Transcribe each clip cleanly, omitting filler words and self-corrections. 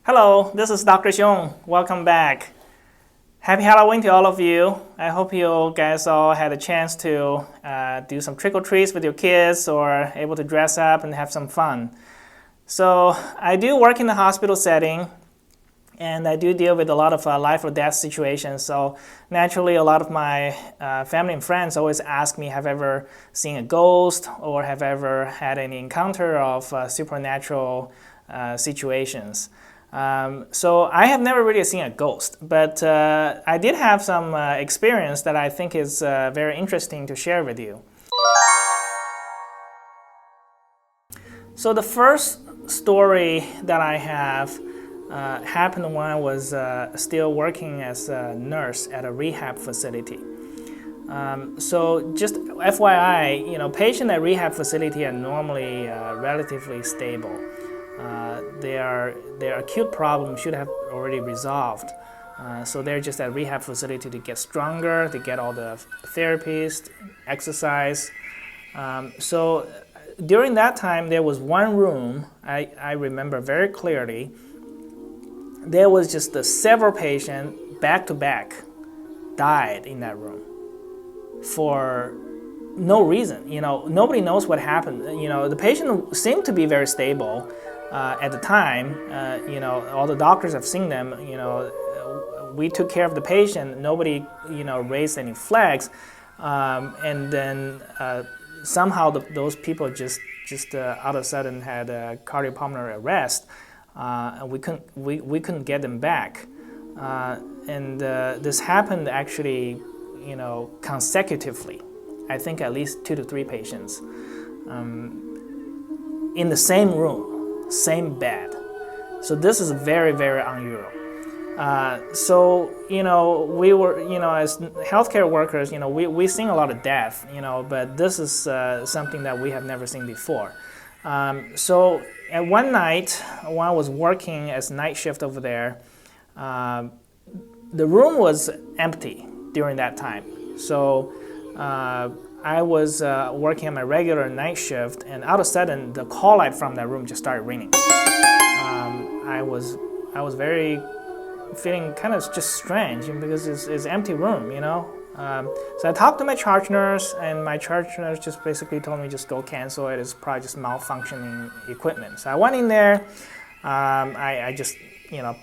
Hello, this is Dr. Xiong. Welcome back. Happy Halloween to all of you. I hope you guys all had a chance to do some trick or treats with your kids or able to dress up and have some fun. So I do work in the hospital setting, and I do deal with a lot of life or death situations. So naturally, a lot of my family and friends always ask me, have I ever seen a ghost or have I ever had any encounter of supernatural situations? So I have never really seen a ghost, but I did have some experience that I think is very interesting to share with you. So the first story that I have happened when I was still working as a nurse at a rehab facility. So just FYI, patients at rehab facility are normally relatively stable. Their acute problem should have already resolved. So they're just at rehab facility to get stronger, to get all the therapies, exercise. So during that time, there was one room, I remember very clearly, there was just several patients back to back died in that room for no reason. Nobody knows what happened. The patient seemed to be very stable at the time. All the doctors have seen them. We took care of the patient. Nobody, raised any flags. And then somehow those people just out of a sudden had a cardiopulmonary arrest. And we couldn't get them back. And this happened actually, consecutively. I think at least 2 to 3 patients in the same room, same bed. So this is very, very unusual. So we were, as healthcare workers, we seen a lot of death, but this is something that we have never seen before. So at one night, when I was working as night shift over there, the room was empty during that time. So I was working on my regular night shift, and out of a sudden, the call light from that room just started ringing. I was very feeling kind of just strange because it's empty room, So I talked to my charge nurse, and my charge nurse just basically told me just go cancel it. It's probably just malfunctioning equipment. So I went in there. I just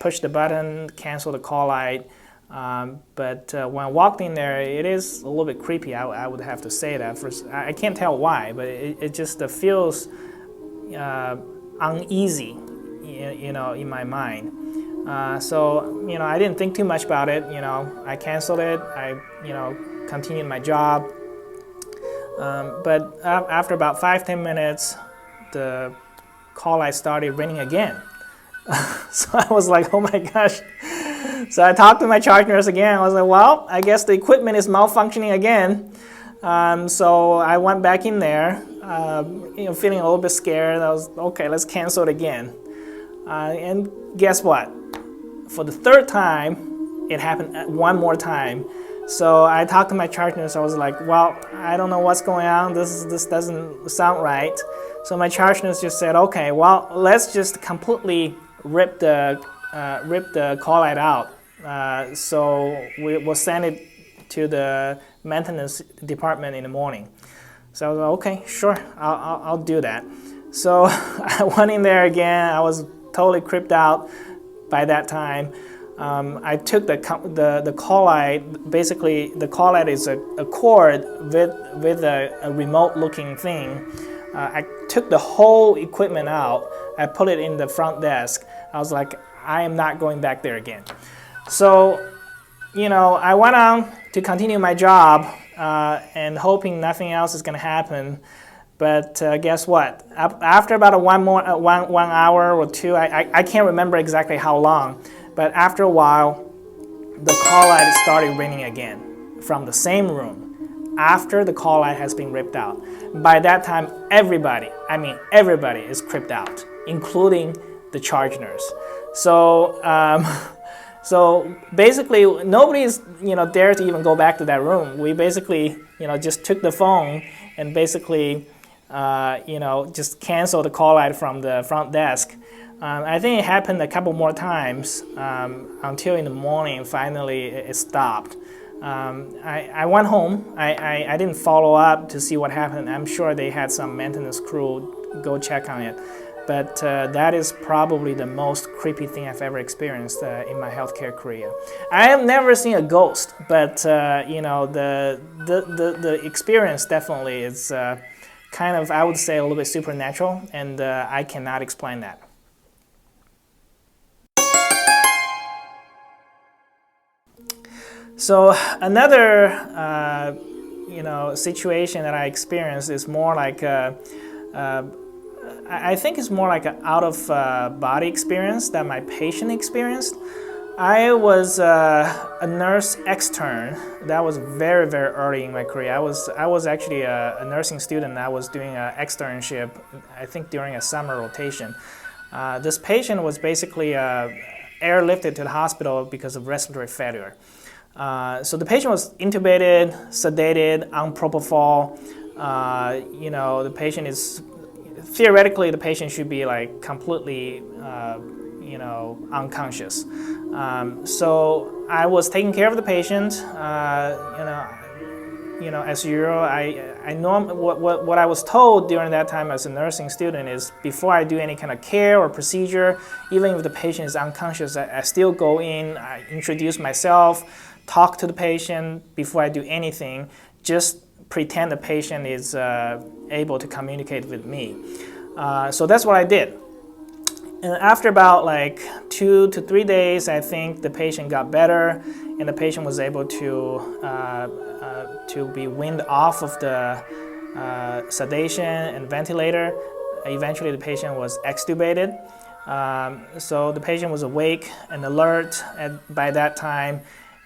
pushed the button, canceled the call light. But when I walked in there, it is a little bit creepy. I would have to say that. I can't tell why, but it just feels uneasy, in my mind. So I didn't think too much about it. I canceled it. I continued my job. But after about 5-10 minutes, the call light started ringing again. So I was like, oh my gosh. So I talked to my charge nurse again. I was like, well, I guess the equipment is malfunctioning again. So I went back in there, feeling a little bit scared. I was, okay, let's cancel it again. And guess what? For the third time, it happened one more time. So I talked to my charge nurse. I was like, well, I don't know what's going on. This doesn't sound right. So my charge nurse just said, okay, well, let's just completely rip the call light out. So we'll send it to the maintenance department in the morning. So I was like, okay, sure, I'll do that. So I went in there again. I was totally creeped out by that time. I took the call light. Basically, the call light is a cord with a remote-looking thing. I took the whole equipment out. I put it in the front desk. I was like, I am not going back there again. So, I went on to continue my job and hoping nothing else is going to happen. But guess what? After about one hour or two, I can't remember exactly how long, but after a while, the call light started ringing again from the same room after the call light has been ripped out. By that time, everybody is creeped out, including the charge nurse. So, so basically, nobody's dare to even go back to that room. We basically just took the phone and basically just canceled the call light from the front desk. I think it happened a couple more times until in the morning, finally it stopped. I went home. I didn't follow up to see what happened. I'm sure they had some maintenance crew go check on it. But that is probably the most creepy thing I've ever experienced in my healthcare career. I have never seen a ghost, but you know, the experience definitely is kind of, I would say, a little bit supernatural, and I cannot explain that. So another you know, situation that I experienced is more like I think it's more like an out-of-body experience that my patient experienced. I was a nurse extern. That was very, very early in my career. I was actually a nursing student. I was doing an externship, I think during a summer rotation. This patient was basically airlifted to the hospital because of respiratory failure. So the patient was intubated, sedated, on propofol. You know, the patient is, theoretically, the patient should be like completely, you know, unconscious. So I was taking care of the patient. You know, as usual, what I was told during that time as a nursing student is before I do any kind of care or procedure, even if the patient is unconscious, I still go in, I introduce myself, talk to the patient before I do anything, just pretend the patient is able to communicate with me. So that's what I did. And after about like 2 to 3 days, I think the patient got better, and the patient was able to be weaned off of the sedation and ventilator. Eventually, the patient was extubated. So the patient was awake and alert by that time,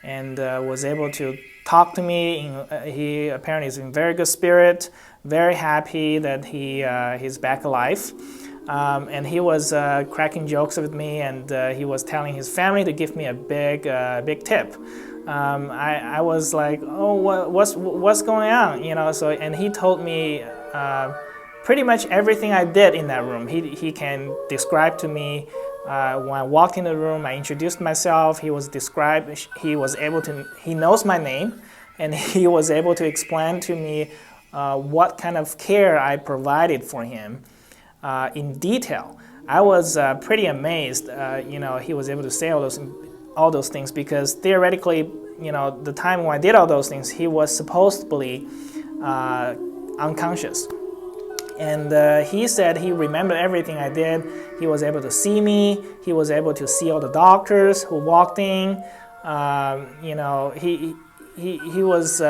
and was able to talk to me. He apparently is in very good spirit, very happy that he's back alive. And he was cracking jokes with me, and he was telling his family to give me a big tip. I was like, oh, what's going on? You know, so, and he told me pretty much everything I did in that room. He can describe to me. When I walked in the room, I introduced myself. He was able to, he knows my name, and he was able to explain to me what kind of care I provided for him in detail. I was pretty amazed. You know, he was able to say all those things because theoretically, you know, the time when I did all those things, he was supposedly unconscious. And he said he remembered everything I did. He was able to see me. He was able to see all the doctors who walked in. You know, he was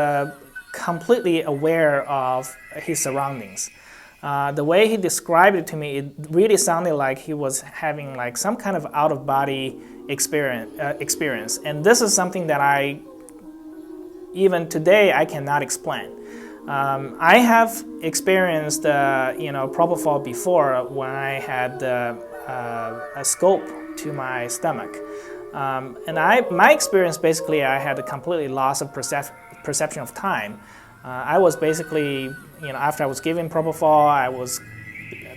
completely aware of his surroundings. The way he described it to me, it really sounded like he was having like some kind of out-of-body experience. And this is something that even today, I cannot explain. I have experienced, you know, propofol before when I had a scope to my stomach. And my experience, basically, I had a completely loss of perception of time. I was basically, you know, after I was given propofol, I was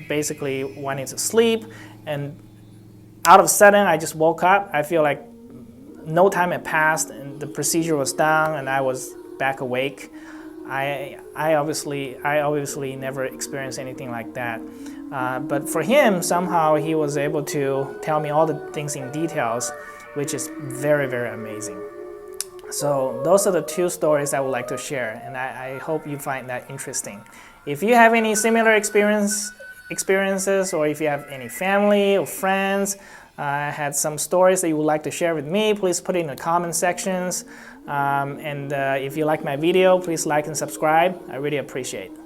basically went into sleep, and out of a sudden, I just woke up. I feel like no time had passed, and the procedure was done, and I was back awake. I obviously never experienced anything like that. But for him, somehow he was able to tell me all the things in details, which is very, very amazing. So those are the 2 stories I would like to share, and I hope you find that interesting. If you have any similar experiences, or if you have any family or friends, had some stories that you would like to share with me, please put it in the comment sections. And if you like my video, please like and subscribe. I really appreciate it.